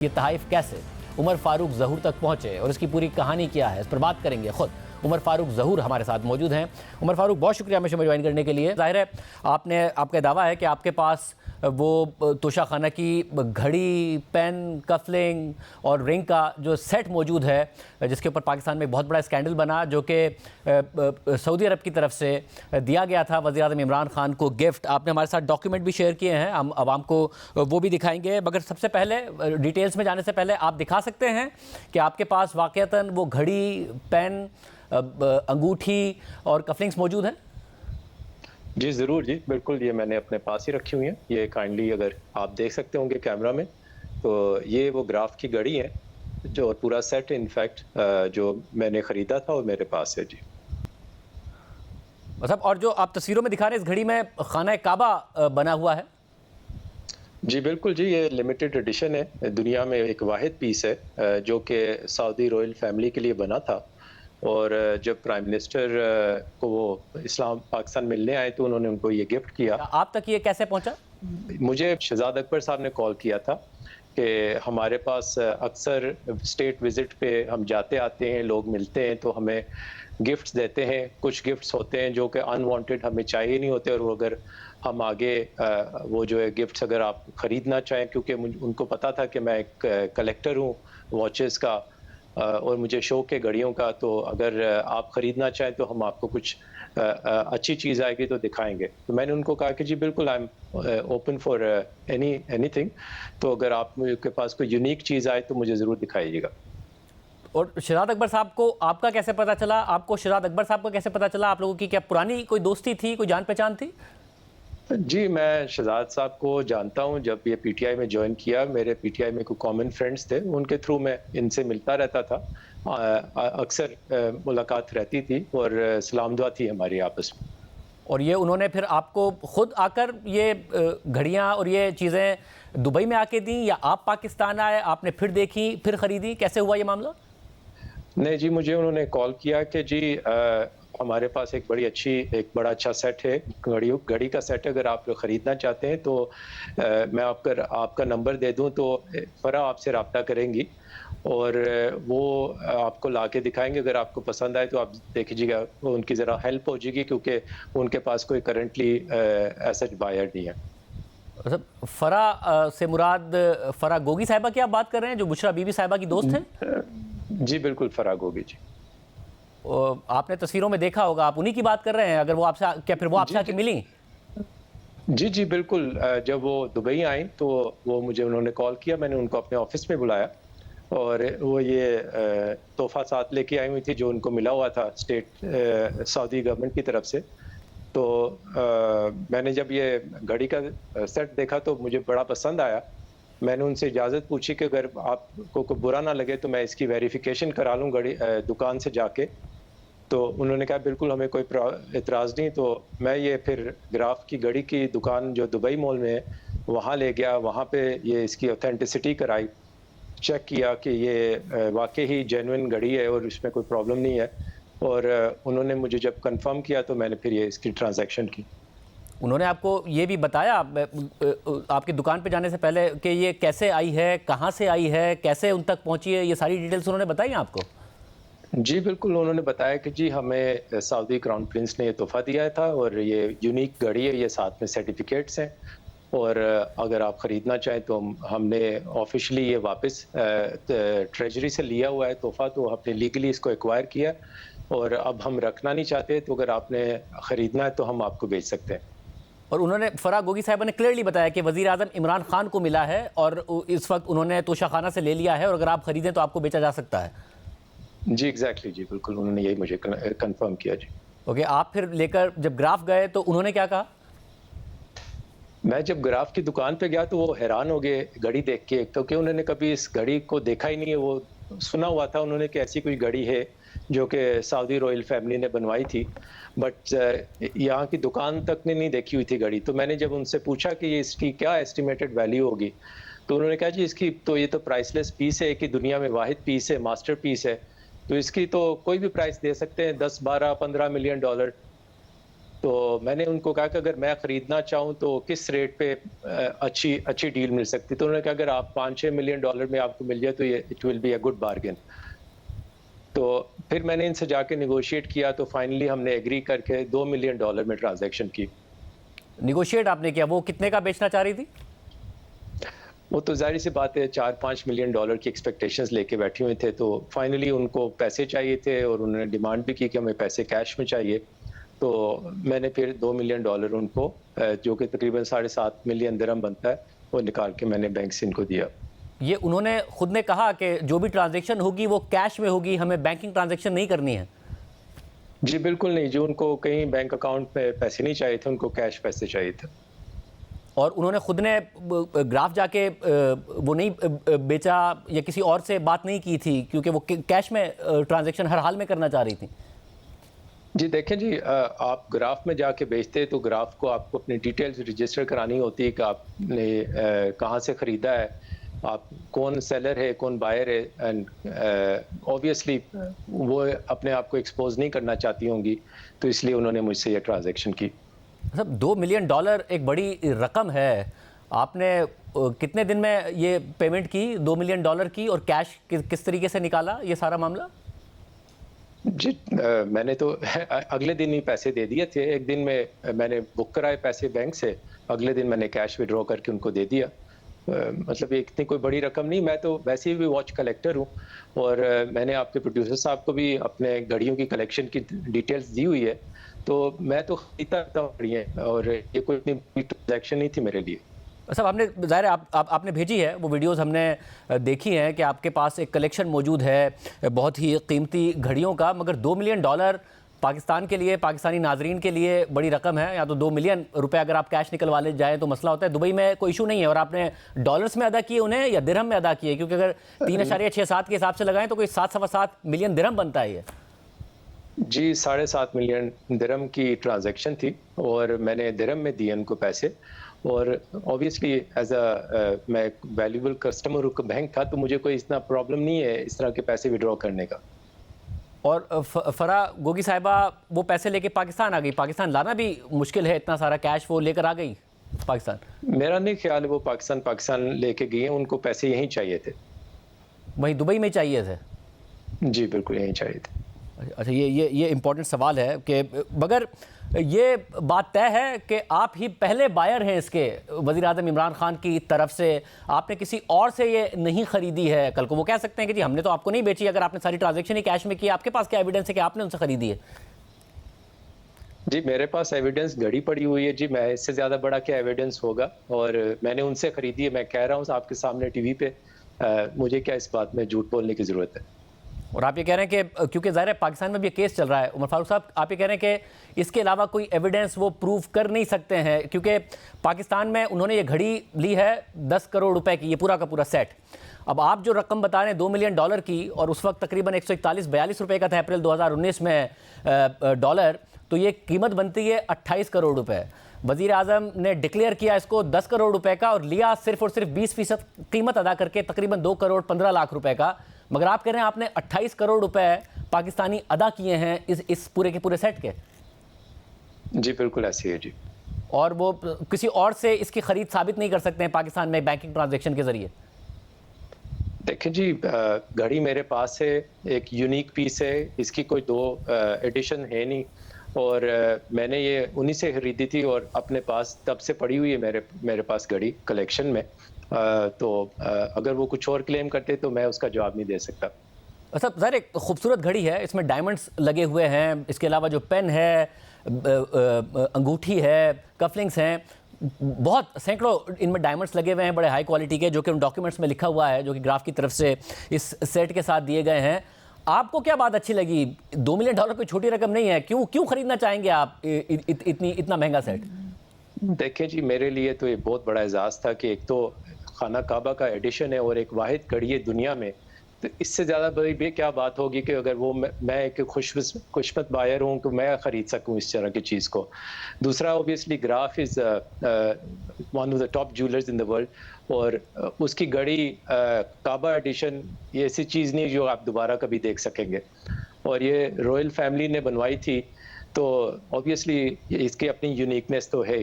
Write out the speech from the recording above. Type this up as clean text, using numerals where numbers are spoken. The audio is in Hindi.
ये तहाइफ कैसे उमर फारूक ज़हूर तक पहुँचे और इसकी पूरी कहानी क्या है, इस पर बात करेंगे। खुद उमर फारूक ज़हूर हमारे साथ मौजूद हैं। उमर फारूक, बहुत शुक्रिया हमें ज्वाइन करने के लिए। ज़ाहिर है आपका दावा है कि आपके पास वो तोशा खाना की घड़ी, पेन, कफलिंग और रिंग का जो सेट मौजूद है, जिसके ऊपर पाकिस्तान में बहुत बड़ा स्कैंडल बना, जो कि सऊदी अरब की तरफ से दिया गया था वज़ीर आज़म इमरान खान को गिफ्ट। आपने हमारे साथ डॉक्यूमेंट भी शेयर किए हैं, हम आवाम को वो भी दिखाएंगे। मगर सबसे पहले डिटेल्स में जाने से पहले आप दिखा सकते हैं कि आपके पास वाक़ईतन वो घड़ी, पेन, अंगूठी और कफलिंग्स मौजूद हैं? जी ज़रूर जी, बिल्कुल, ये मैंने अपने पास ही रखी हुई हैं। ये काइंडली अगर आप देख सकते होंगे कैमरा में, तो ये वो ग्राफ की घड़ी है जो पूरा सेट इनफैक्ट जो मैंने ख़रीदा था और मेरे पास है जी। मतलब, और जो आप तस्वीरों में दिखा रहे हैं, इस घड़ी में खाना काबा बना हुआ है? जी बिल्कुल जी, ये लिमिटेड एडिशन है, दुनिया में एक वाहिद पीस है जो कि सऊदी रॉयल फैमिली के लिए बना था। और जब प्राइम मिनिस्टर को वो इस्लाम पाकिस्तान मिलने आए तो उन्होंने उनको ये गिफ्ट किया। आप तक ये कैसे पहुंचा? मुझे शहजाद अकबर साहब ने कॉल किया था कि हमारे पास अक्सर स्टेट विज़िट पे हम जाते आते हैं, लोग मिलते हैं तो हमें गिफ्ट्स देते हैं। कुछ गिफ्ट्स होते हैं जो कि अनवांटेड हमें चाहिए नहीं होते, और वो अगर हम आगे वो जो है गिफ्ट्स अगर आप ख़रीदना चाहें, क्योंकि उनको पता था कि मैं एक कलेक्टर हूँ वॉचेस का और मुझे शौक है घड़ियों का, तो अगर आप ख़रीदना चाहें तो हम आपको कुछ अच्छी चीज़ आएगी तो दिखाएंगे। तो मैंने उनको कहा कि जी बिल्कुल, I am open for anything, तो अगर आपके पास कोई यूनिक चीज़ आए तो मुझे ज़रूर दिखाइएगा। और शहजाद अकबर साहब को आपका कैसे पता चला? आपको शहजाद अकबर साहब का कैसे पता चला? आप लोगों की क्या पुरानी कोई दोस्ती थी, कोई जान पहचान थी? जी, मैं शहजाद साहब को जानता हूँ। जब ये पीटीआई में जॉइन किया, मेरे पीटीआई में कोई कॉमन फ्रेंड्स थे, उनके थ्रू मैं इनसे मिलता रहता था। अक्सर मुलाकात रहती थी और सलाम दुआ थी हमारी आपस में। और ये उन्होंने फिर आपको खुद आकर ये घड़ियाँ और ये चीज़ें दुबई में आके दी, या आप पाकिस्तान आए, आपने फिर देखी, फिर ख़रीदी? कैसे हुआ ये मामला? नहीं जी, मुझे उन्होंने कॉल किया कि जी हमारे पास एक बड़ा अच्छा सेट है, घड़ी का सेट, अगर आप ख़रीदना चाहते हैं तो मैं आपका नंबर दे दूं तो फ़रा आपसे रब्ता करेंगी और वो आपको लाके दिखाएंगे। अगर आपको पसंद आए तो आप देख लीजिएगा, उनकी ज़रा हेल्प हो जाएगी, क्योंकि उनके पास कोई करंटली ऐसा बायर नहीं है। मतलब फ़रा से मुराद फ़रा गोगी साहिबा की आप बात कर रहे हैं, जो बुशरा बीबी साहिबा की दोस्त हैं? जी बिल्कुल, फ़रा गोगी जी। आपने तस्वीरों में देखा होगा, आप उन्हीं की बात कर रहे हैं? अगर वो आपसे, क्या फिर वो आपसे आके मिली? जी जी बिल्कुल, जब वो दुबई आई तो उन्होंने कॉल किया, मैंने उनको अपने ऑफिस में बुलाया और वो ये तोहफा साथ लेके आई हुई थी जो उनको मिला हुआ था सऊदी गवर्नमेंट की तरफ से। तो मैंने जब ये घड़ी का सेट देखा तो मुझे बड़ा पसंद आया। मैंने उनसे इजाज़त पूछी कि अगर आपको कोई बुरा ना लगे तो मैं इसकी वेरिफिकेशन करा लूँ दुकान से जाके। तो उन्होंने कहा बिल्कुल, हमें कोई एतराज़ नहीं। तो मैं ये फिर ग्राफ की घड़ी की दुकान जो दुबई मॉल में है वहाँ ले गया, वहाँ पे ये इसकी ऑथेंटिसिटी कराई, चेक किया कि ये वाकई ही जेन्युइन घड़ी है और इसमें कोई प्रॉब्लम नहीं है। और उन्होंने मुझे जब कंफर्म किया तो मैंने फिर ये इसकी ट्रांजैक्शन की। उन्होंने आपको ये भी बताया आपकी दुकान पे जाने से पहले कि ये कैसे आई है, कहाँ से आई है, कैसे उन तक पहुँची है? ये सारी डिटेल्स उन्होंने बताई आपको? जी बिल्कुल, उन्होंने बताया कि जी हमें सऊदी क्राउन प्रिंस ने ये तोहफ़ा दिया था और ये यूनिक घड़ी है, ये साथ में सर्टिफिकेट्स हैं, और अगर आप ख़रीदना चाहें तो हमने ऑफिशियली ये वापस ट्रेजरी से लिया हुआ है तोहफ़ा, तो हमने लीगली इसको एक्वायर किया और अब हम रखना नहीं चाहते, तो अगर आपने ख़रीदना है तो हम आपको बेच सकते हैं। और उन्होंने, फ़रा गोगी साहिबा ने क्लियरली बताया कि वज़ीर आज़म इमरान खान को मिला है और इस वक्त उन्होंने तोशा खाना से ले लिया है और अगर आप ख़रीदें तो आपको बेचा जा सकता है। जी एग्जैक्टली जी, बिल्कुल, उन्होंने यही मुझे कंफर्म किया जी। ओके, आप फिर लेकर जब ग्राफ गए तो उन्होंने क्या कहा? मैं जब ग्राफ की दुकान पे गया तो वो हैरान हो गए घड़ी देख के, तो कि उन्होंने कभी इस घड़ी को देखा ही नहीं है। वो सुना हुआ था उन्होंने कि ऐसी कोई घड़ी है जो कि सऊदी रॉयल फैमिली ने बनवाई थी, बट यहाँ की दुकान तक ने नहीं देखी हुई थी घड़ी। तो मैंने जब उनसे पूछा कि ये इसकी क्या एस्टिमेटेड वैल्यू होगी, तो उन्होंने कहा जी इसकी तो ये तो प्राइसलेस पीस है, कि दुनिया में वाहिद पीस है, मास्टर पीस है, तो इसकी तो कोई भी प्राइस दे सकते हैं, 10, 12, 15 मिलियन डॉलर। तो मैंने उनको कहा कि अगर मैं ख़रीदना चाहूँ तो किस रेट पे अच्छी डील मिल सकती है? तो उन्होंने कहा अगर आप $5-6 मिलियन में आपको मिल जाए तो ये it will be a good bargain. तो फिर मैंने इनसे जाके नेगोशिएट किया तो फाइनली हमने एग्री करके $2 मिलियन में ट्रांज़ैक्शन की। निगोशिएट आपने किया, वो कितने का बेचना चाह रही थी? वो तो ज़ाहिर सी बात है $4-5 मिलियन की एक्सपेक्टेशंस लेके बैठे हुए थे, तो फाइनली उनको पैसे चाहिए थे और उन्होंने डिमांड भी की कि हमें पैसे कैश में चाहिए। तो मैंने फिर $2 मिलियन उनको जो कि तकरीबन 7.5 मिलियन दिरहम बनता है, वो निकाल के मैंने बैंक से इनको दिया। ये उन्होंने खुद ने कहा कि जो भी ट्रांजैक्शन होगी वो कैश में होगी, हमें बैंकिंग ट्रांजैक्शन नहीं करनी है? जी, बिल्कुल नहीं, जो उनको कहीं बैंक अकाउंट में पैसे नहीं चाहिए थे, उनको कैश पैसे चाहिए थे। और उन्होंने खुद ने ग्राफ जाके वो नहीं बेचा या किसी और से बात नहीं की थी, क्योंकि वो कैश में ट्रांजैक्शन हर हाल में करना चाह रही थी? जी देखें जी, आप ग्राफ में जाके बेचते तो ग्राफ को आपको अपनी डिटेल्स रजिस्टर करानी होती है कि आपने कहाँ से ख़रीदा है, आप कौन सेलर है, कौन बायर है, एंड ऑब्वियसली वो अपने आप को एक्सपोज नहीं करना चाहती होंगी, तो इसलिए उन्होंने मुझसे ये ट्रांजैक्शन की। मतलब $2 मिलियन एक बड़ी रकम है। आपने कितने दिन में ये पेमेंट की $2 मिलियन की, और कैश किस तरीके से निकाला ये सारा मामला? जी मैंने तो अगले दिन ही पैसे दे दिए थे। एक दिन में मैंने बुक कराए पैसे बैंक से, अगले दिन मैंने कैश विड्रॉ करके उनको दे दिया। मतलब ये इतनी कोई बड़ी रकम नहीं, मैं तो वैसे भी वॉच कलेक्टर हूँ और मैंने आपके प्रोड्यूसर साहब को भी अपने घड़ियों की कलेक्शन की डिटेल्स दी हुई है, तो मैं तो खरीदता रहता हूँ घड़ियाँ और ये कोई इतनी बड़ी ट्रांजैक्शन नहीं थी मेरे लिए। साहब, आपने ज़ाहिर है आपने भेजी है वो वीडियोस, हमने देखी हैं कि आपके पास एक कलेक्शन मौजूद है बहुत ही कीमती घड़ियों का, मगर $2 मिलियन पाकिस्तान के लिए, पाकिस्तानी नाजरीन के लिए बड़ी रकम है। या तो $2 मिलियन अगर आप कैश निकलवा ले जाएँ तो मसला होता है। दुबई में कोई इशू नहीं है, और आपने डॉलर्स में अदा किए उन्हें या दिरहम में अदा किए? क्योंकि अगर 3.67 के हिसाब से लगाएं तो कोई 7-7 मिलियन दिरहम बनता है ये। जी 7.5 मिलियन दिरहम की ट्रांजैक्शन थी और मैंने दिरहम में दिए उनको पैसे, और ऑब्वियसली एज मैं वैल्यूबल कस्टमर हूँ बैंक का, तो मुझे कोई इतना प्रॉब्लम नहीं है इस तरह के पैसे विड्रॉ करने का। और फरा गोगी साहिबा वो पैसे लेके पाकिस्तान आ गई। पाकिस्तान लाना भी मुश्किल है, इतना सारा कैश वो लेकर आ गई पाकिस्तान? मेरा नहीं ख्याल है वो पाकिस्तान लेके गई हैं, उनको पैसे यहीं चाहिए थे। वहीं दुबई में चाहिए थे? जी बिल्कुल यहीं चाहिए थे। अच्छा, ये इम्पोर्टेंट सवाल है कि मगर ये बात तय है कि आप ही पहले बायर हैं इसके, वज़ीर आज़म इमरान खान की तरफ से। आपने किसी और से ये नहीं ख़रीदी है। कल को वो कह सकते हैं कि जी हमने तो आपको नहीं बेची, अगर आपने सारी ट्रांजैक्शन ही कैश में की। आपके पास क्या एविडेंस है कि आपने उनसे ख़रीदी है? जी मेरे पास एविडेंस घड़ी पड़ी हुई है जी, मैं इससे ज़्यादा बड़ा क्या एविडेंस होगा, और मैंने उनसे ख़रीदी है। मैं कह रहा हूँ आपके सामने टीवी पे, मुझे क्या इस बात में झूठ बोलने की ज़रूरत है। और आप ये कह रहे हैं कि क्योंकि ज़ाहिर है पाकिस्तान में भी केस चल रहा है, उमर फारूक साहब, आप ये कह रहे हैं कि इसके अलावा कोई एविडेंस वो प्रूव कर नहीं सकते हैं, क्योंकि पाकिस्तान में उन्होंने ये घड़ी ली है 10 करोड़ रुपए की, ये पूरा का पूरा सेट। अब आप जो रकम बता रहे हैं $2 मिलियन की, और उस वक्त तकरीबन 141-42 रुपए का था अप्रैल 2019 में डॉलर, तो ये कीमत बनती है 28 करोड़ रुपए। वज़ीर आज़म ने डिक्लेयर किया इसको 10 करोड़ रुपए का, और लिया सिर्फ और सिर्फ 20% कीमत अदा करके तकरीबन 2 करोड़ 15 लाख रुपए का। मगर आप कह रहे हैं आपने 28 करोड़ रुपए पाकिस्तानी अदा किए हैं इस पूरे के पूरे सेट के? जी बिल्कुल ऐसी है जी। और वो किसी और से इसकी खरीद साबित नहीं कर सकते हैं पाकिस्तान में बैंकिंग ट्रांजैक्शन के जरिए? देखिए जी, घड़ी मेरे पास है, एक यूनिक पीस है, इसकी कोई दो एडिशन है नहीं, और मैंने ये उन्हीं से खरीदी थी और अपने पास तब से पड़ी हुई है मेरे पास घड़ी कलेक्शन में। तो अगर वो कुछ और क्लेम करते तो मैं उसका जवाब नहीं दे सकता। अच्छा, ज़ाहिर एक खूबसूरत घड़ी है, इसमें डायमंड्स लगे हुए हैं, इसके अलावा जो पेन है, अंगूठी है, कफलिंग्स हैं, बहुत सैकड़ों इनमें डायमंड्स लगे हुए हैं बड़े हाई क्वालिटी के, जो कि उन डॉक्यूमेंट्स में लिखा हुआ है, जो कि ग्राफ की तरफ से इस सेट के साथ दिए गए हैं। आपको क्या बात अच्छी लगी? $2 मिलियन कोई छोटी रकम नहीं है, क्यों खरीदना चाहेंगे आप इतना महंगा सेट? देखिए जी, मेरे लिए तो ये बहुत बड़ा एजाज़ था कि एक तो खाना काबा का एडिशन है और एक वाहिद घड़ी है दुनिया में, तो इससे ज़्यादा बड़ी क्या बात होगी कि अगर वो मैं एक खुशमत बायर हूँ कि मैं ख़रीद सकूँ इस तरह की चीज़ को। दूसरा, obviously graph is one of the top jewellers in the world, और उसकी घड़ी काबा एडिशन ये ऐसी चीज़ नहीं जो आप दोबारा कभी देख सकेंगे, और ये रॉयल फैमिली ने बनवाई थी। तो ऑब्वियसली इसकी अपनी यूनिकनेस तो है।